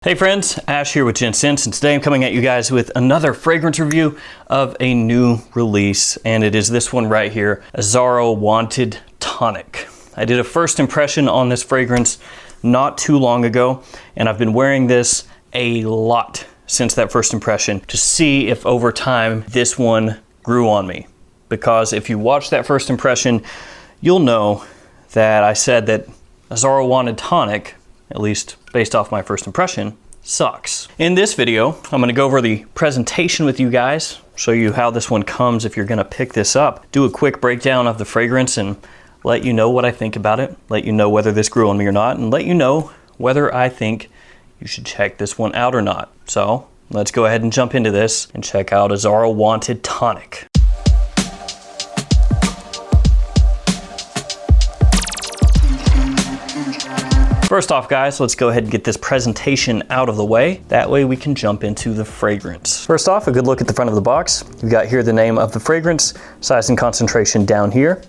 Hey friends, Ash here with Gents, and today I'm coming at you guys with another fragrance review of a new release, and it is this one right here, Azzaro Wanted Tonic. I did a first impression on this fragrance not too long ago, and I've been wearing this a lot since that first impression to see if over time this one grew on me. Because if you watch that first impression, you'll know that I said that Azzaro Wanted Tonic, at least based off my first impression, sucks. In this video, I'm gonna go over the presentation with you guys, show you how this one comes if you're gonna pick this up, do a quick breakdown of the fragrance and let you know what I think about it, let you know whether this grew on me or not, and let you know whether I think you should check this one out or not. So let's go ahead and jump into this and check out Azzaro Wanted Tonic. First off, guys, let's go ahead and get this presentation out of the way. That way we can jump into the fragrance. First off, a good look at the front of the box. You've got here the name of the fragrance, size and concentration down here.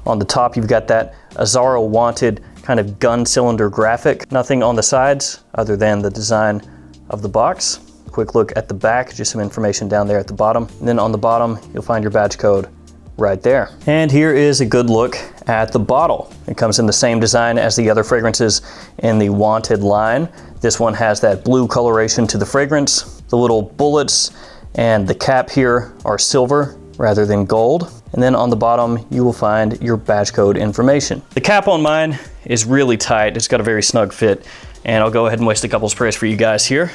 On the top, you've got that Azzaro Wanted kind of gun cylinder graphic. Nothing on the sides other than the design of the box. Quick look at the back, just some information down there at the bottom. And then on the bottom, you'll find your badge code right there. And here is a good look at the bottle. It comes in the same design as the other fragrances in the Wanted line. This one has that blue coloration to the fragrance. The little bullets and the cap here are silver rather than gold. And then on the bottom, you will find your badge code information. The cap on mine is really tight. It's got a very snug fit. And I'll go ahead and waste a couple sprays for you guys here.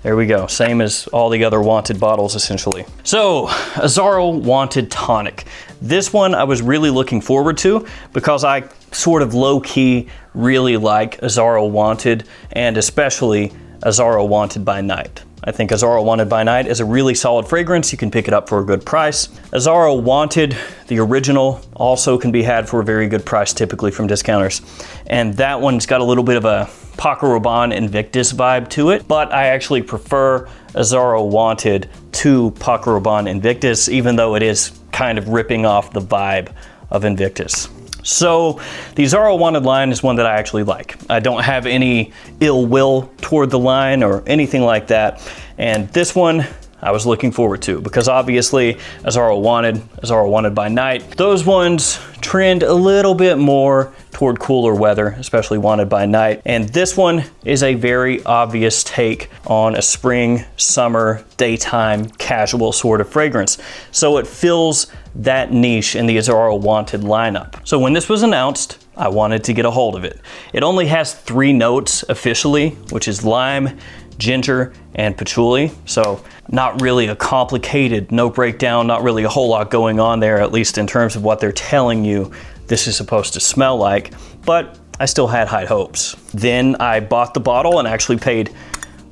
There we go, same as all the other Wanted bottles essentially. So, Azzaro Wanted Tonic. This one I was really looking forward to because I sort of low-key really like Azzaro Wanted, and especially Azzaro Wanted by Night. I think Azzaro Wanted by Night is a really solid fragrance. You can pick it up for a good price. Azzaro Wanted, the original, also can be had for a very good price typically from discounters. And that one's got a little bit of a Paco Rabanne Invictus vibe to it, but I actually prefer Azzaro Wanted to Paco Rabanne Invictus, even though it is kind of ripping off the vibe of Invictus. So the Azzaro Wanted line is one that I actually like. I don't have any ill will toward the line or anything like that. And this one I was looking forward to because obviously Azzaro Wanted by Night, those ones trend a little bit more toward cooler weather, especially Wanted by Night. And this one is a very obvious take on a spring, summer, daytime, casual sort of fragrance. So it fills that niche in the Azzaro Wanted lineup. So when this was announced, I wanted to get a hold of it. It only has 3 notes officially, which is lime, ginger, and patchouli. So not really a complicated note breakdown, not really a whole lot going on there, at least in terms of what they're telling you this is supposed to smell like, but I still had high hopes. Then I bought the bottle and actually paid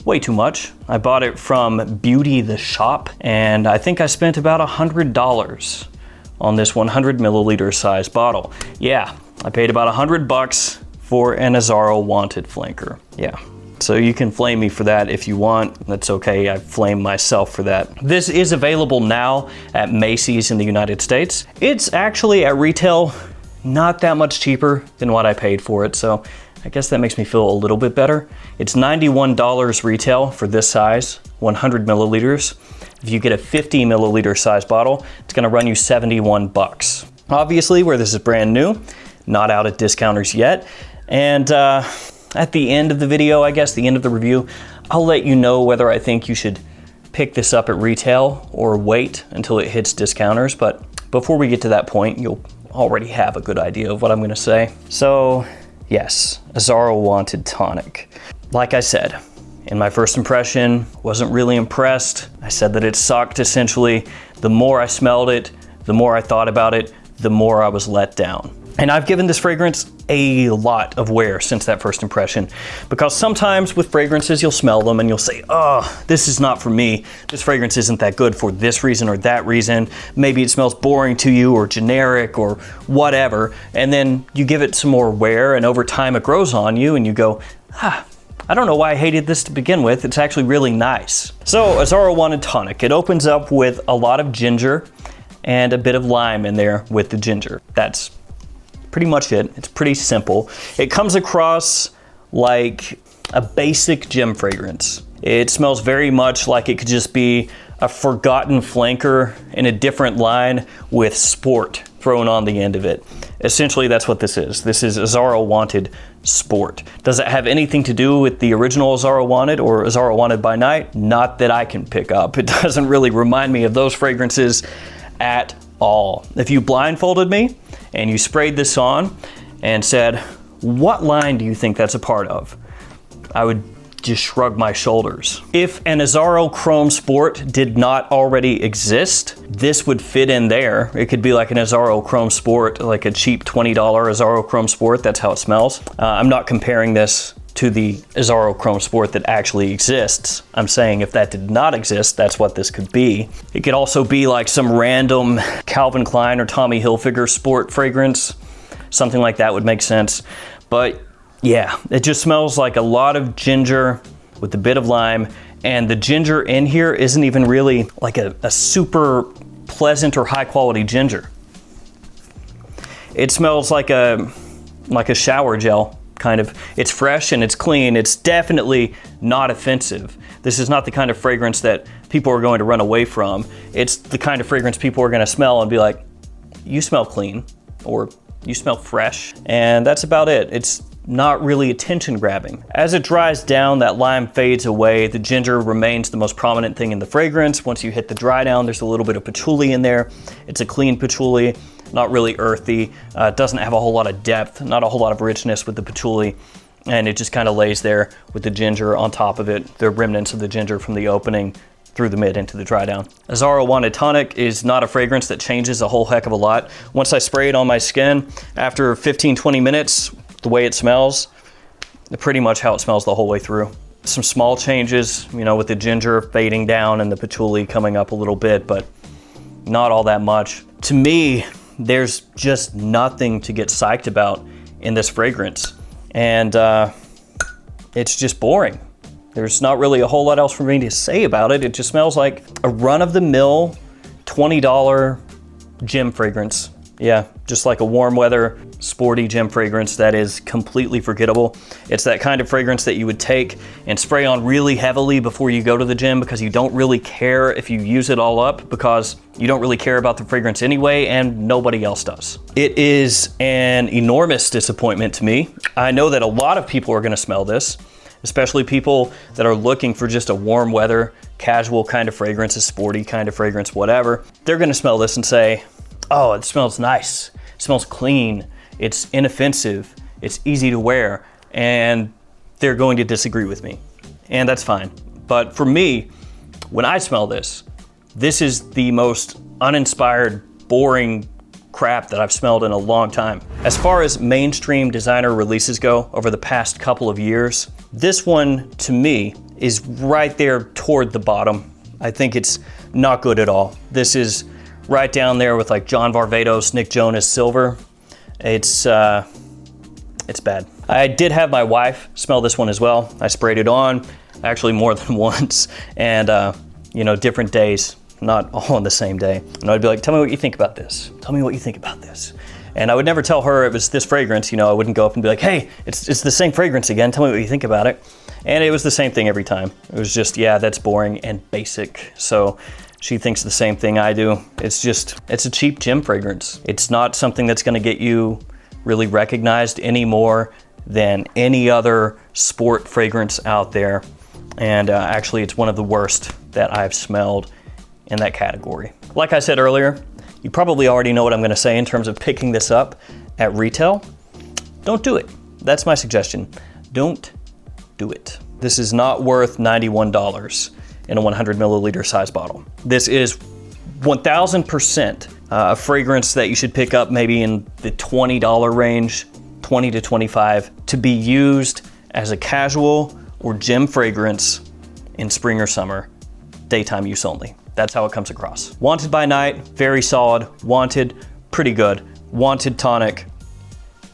way too much. I bought it from Beauty the Shop, and I think I spent about $100 on this 100 milliliter size bottle. Yeah, I paid about $100 for an Azzaro Wanted flanker. Yeah. So you can flame me for that if you want. That's okay, I flame myself for that. This is available now at Macy's in the United States. It's actually at retail not that much cheaper than what I paid for it, so I guess that makes me feel a little bit better. It's $91 retail for this size, 100 milliliters. If you get a 50 milliliter size bottle, it's gonna run you 71 bucks. Obviously, where this is brand new, not out at discounters yet, and at the end of the video, I guess, the end of the review, I'll let you know whether I think you should pick this up at retail or wait until it hits discounters. But before we get to that point, you'll already have a good idea of what I'm gonna say. So yes, Azzaro Wanted Tonic. Like I said, in my first impression, wasn't really impressed. I said that it sucked essentially. The more I smelled it, the more I thought about it, the more I was let down. And I've given this fragrance a lot of wear since that first impression, because sometimes with fragrances, you'll smell them and you'll say, oh, this is not for me. This fragrance isn't that good for this reason or that reason. Maybe it smells boring to you or generic or whatever. And then you give it some more wear and over time it grows on you and you go, I don't know why I hated this to begin with. It's actually really nice. So Azzaro Wanted Tonic, it opens up with a lot of ginger and a bit of lime in there with the ginger. That's pretty much it. It's pretty simple. It comes across like a basic gym fragrance. It smells very much like it could just be a forgotten flanker in a different line with sport thrown on the end of it. Essentially, that's what this is. This is Azzaro Wanted Sport. Does it have anything to do with the original Azzaro Wanted or Azzaro Wanted by Night? Not that I can pick up. It doesn't really remind me of those fragrances at all. If you blindfolded me and you sprayed this on and said, what line do you think that's a part of? I would just shrug my shoulders. If an Azzaro Chrome Sport did not already exist, this would fit in there. It could be like an Azzaro Chrome Sport, like a cheap $20 Azzaro Chrome Sport. That's how it smells. I'm not comparing this to the Azzaro Chrome Sport that actually exists. I'm saying if that did not exist, that's what this could be. It could also be like some random Calvin Klein or Tommy Hilfiger sport fragrance. Something like that would make sense. But yeah, it just smells like a lot of ginger with a bit of lime, and the ginger in here isn't even really like a super pleasant or high quality ginger. It smells like a shower gel, kind of. It's fresh and it's clean. It's definitely not offensive. This is not the kind of fragrance that people are going to run away from. It's the kind of fragrance people are going to smell and be like, you smell clean, or you smell fresh, and that's about it. It's not really attention grabbing. As it dries down, that lime fades away. The ginger remains the most prominent thing in the fragrance. Once you hit the dry down, there's a little bit of patchouli in there. It's a clean patchouli, not really earthy. It doesn't have a whole lot of depth, not a whole lot of richness with the patchouli. And it just kind of lays there with the ginger on top of it, the remnants of the ginger from the opening through the mid into the dry down. Azzaro Wanted Tonic is not a fragrance that changes a whole heck of a lot. Once I spray it on my skin, after 15-20 minutes, the way it smells, pretty much how it smells the whole way through. Some small changes, you know, with the ginger fading down and the patchouli coming up a little bit, but not all that much. To me, there's just nothing to get psyched about in this fragrance. And it's just boring. There's not really a whole lot else for me to say about it. It just smells like a run-of-the-mill $20 gym fragrance. Yeah, just like a warm weather, sporty gym fragrance that is completely forgettable. It's that kind of fragrance that you would take and spray on really heavily before you go to the gym because you don't really care if you use it all up, because you don't really care about the fragrance anyway and nobody else does. It is an enormous disappointment to me. I know that a lot of people are gonna smell this, especially people that are looking for just a warm weather, casual kind of fragrance, a sporty kind of fragrance, whatever. They're gonna smell this and say, oh, it smells nice, it smells clean, it's inoffensive, it's easy to wear, and they're going to disagree with me. And that's fine. But for me, when I smell this, this is the most uninspired, boring crap that I've smelled in a long time. As far as mainstream designer releases go over the past couple of years, this one, to me, is right there toward the bottom. I think it's not good at all. This is right down there with like John Varvatos, Nick Jonas, Silver. It's bad. I did have my wife smell this one as well. I sprayed it on, actually more than once, and you know, different days, not all on the same day. And I'd be like, tell me what you think about this. Tell me what you think about this. And I would never tell her it was this fragrance. You know, I wouldn't go up and be like, hey, it's the same fragrance again. Tell me what you think about it. And it was the same thing every time. It was just, yeah, that's boring and basic. So she thinks the same thing I do. It's a cheap gym fragrance. It's not something that's gonna get you really recognized any more than any other sport fragrance out there. And actually, it's one of the worst that I've smelled in that category. Like I said earlier, you probably already know what I'm gonna say in terms of picking this up at retail. Don't do it. That's my suggestion. Don't do it. This is not worth $91 in a 100 milliliter size bottle. This is 1000% a fragrance that you should pick up maybe in the $20 range, 20 to 25, to be used as a casual or gym fragrance in spring or summer, daytime use only. That's how it comes across. Wanted by Night, very solid. Wanted, pretty good. Wanted Tonic,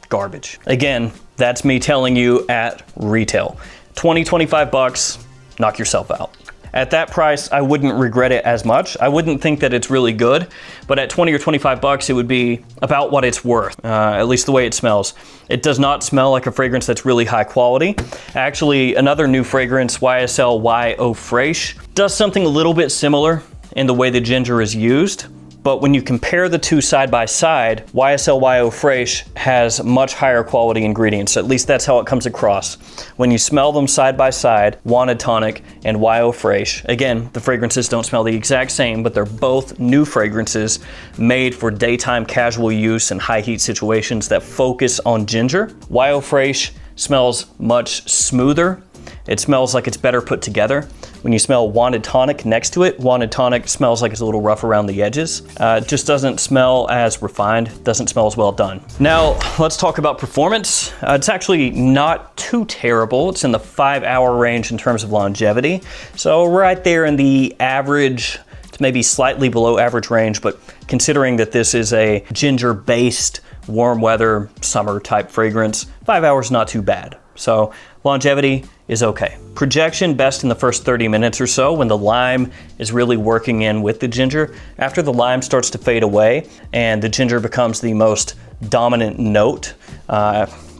garbage. Again, that's me telling you at retail. 20, 25 bucks, knock yourself out. At that price, I wouldn't regret it as much. I wouldn't think that it's really good, but at 20 or 25 bucks, it would be about what it's worth, at least the way it smells. It does not smell like a fragrance that's really high quality. Actually, another new fragrance, YSL YO Fresh, does something a little bit similar in the way the ginger is used. But when you compare the two side by side, YSL YO Fresh has much higher quality ingredients. At least that's how it comes across. When you smell them side by side, Wanted Tonic and YO Fresh, again, the fragrances don't smell the exact same, but they're both new fragrances made for daytime casual use and high heat situations that focus on ginger. YO Fresh smells much smoother. It smells like it's better put together. When you smell Wanted Tonic next to it, Wanted Tonic smells like it's a little rough around the edges. It just doesn't smell as refined, doesn't smell as well done. Now, let's talk about performance. It's actually not too terrible. It's in the 5-hour range in terms of longevity. So right there in the average, it's maybe slightly below average range, but considering that this is a ginger-based warm weather summer type fragrance, 5 hours not too bad. So longevity is okay. Projection best in the first 30 minutes or so when the lime is really working in with the ginger. After the lime starts to fade away and the ginger becomes the most dominant note,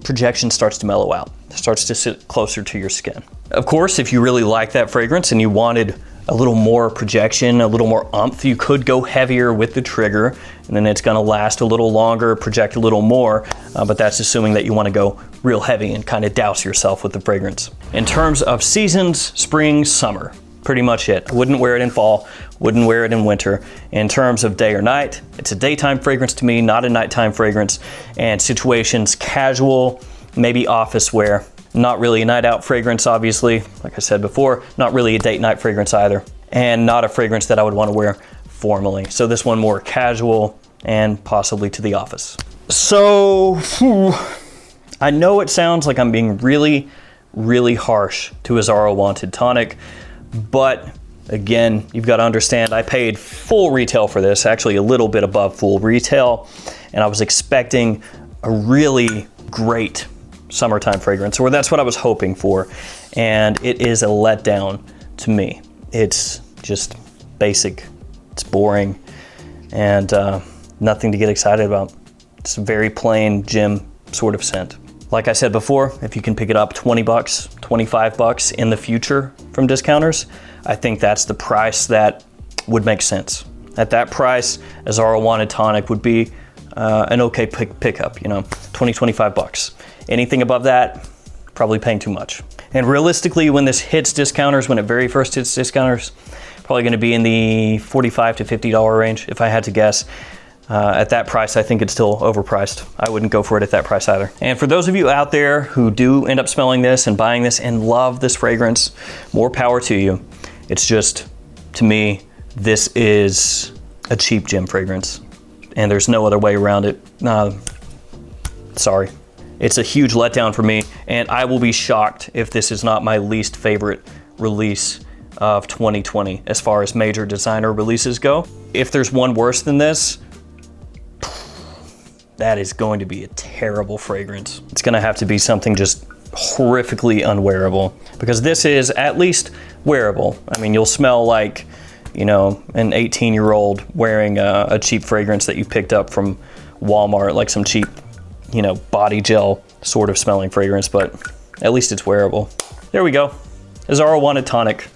projection starts to mellow out. It starts to sit closer to your skin. Of course, if you really like that fragrance and you wanted a little more projection, a little more oomph, you could go heavier with the trigger, and then it's gonna last a little longer, project a little more, but that's assuming that you wanna go real heavy and kind of douse yourself with the fragrance. In terms of seasons, spring, summer, pretty much it. I wouldn't wear it in fall, wouldn't wear it in winter. In terms of day or night, it's a daytime fragrance to me, not a nighttime fragrance, and situations casual, maybe office wear. Not really a night out fragrance, obviously. Like I said before, not really a date night fragrance either. And not a fragrance that I would want to wear formally. So this one more casual and possibly to the office. So, I know it sounds like I'm being really, really harsh to Azzaro Wanted Tonic, but again, you've got to understand I paid full retail for this, actually a little bit above full retail, and I was expecting a really great summertime fragrance, or that's what I was hoping for, and it is a letdown to me. It's just basic, it's boring, and nothing to get excited about. It's a very plain gym sort of scent. Like I said before, if you can pick it up 20 bucks, 25 bucks in the future from discounters, I think that's the price that would make sense. At that price, Azzaro Wanted Tonic would be an okay pickup, you know, 20, 25 bucks. Anything above that, probably paying too much. And realistically, when this hits discounters, when it very first hits discounters, probably gonna be in the $45 to $50 range, if I had to guess. At that price, I think it's still overpriced. I wouldn't go for it at that price either. And for those of you out there who do end up smelling this and buying this and love this fragrance, more power to you. It's just, to me, this is a cheap gym fragrance, and there's no other way around it. Sorry. It's a huge letdown for me, and I will be shocked if this is not my least favorite release of 2020 as far as major designer releases go. If there's one worse than this, that is going to be a terrible fragrance. It's gonna have to be something just horrifically unwearable, because this is at least wearable. I mean, you'll smell like, you know, an 18-year-old wearing a cheap fragrance that you picked up from Walmart, like some cheap, you know, body gel sort of smelling fragrance, but at least it's wearable. There we go. Azzaro Wanted Tonic.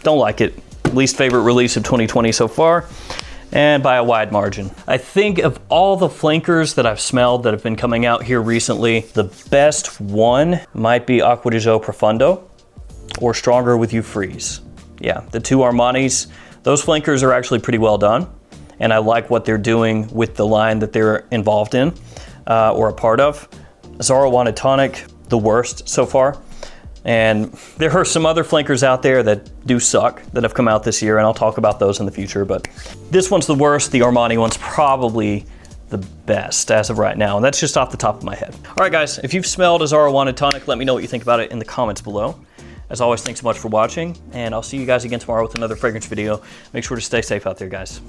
Don't like it. Least favorite release of 2020 so far, and by a wide margin. I think of all the flankers that I've smelled that have been coming out here recently, the best one might be Acqua di Gio Profondo or Stronger With You Freeze. Yeah, the two Armanis, those flankers are actually pretty well done, and I like what they're doing with the line that they're involved in or a part of. Azzaro Wanted Tonic, the worst so far. And there are some other flankers out there that do suck that have come out this year, and I'll talk about those in the future, but this one's the worst. The Armani one's probably the best as of right now, and that's just off the top of my head. All right, guys, if you've smelled Azzaro Wanted Tonic, let me know what you think about it in the comments below. As always, thanks so much for watching, and I'll see you guys again tomorrow with another fragrance video. Make sure to stay safe out there, guys.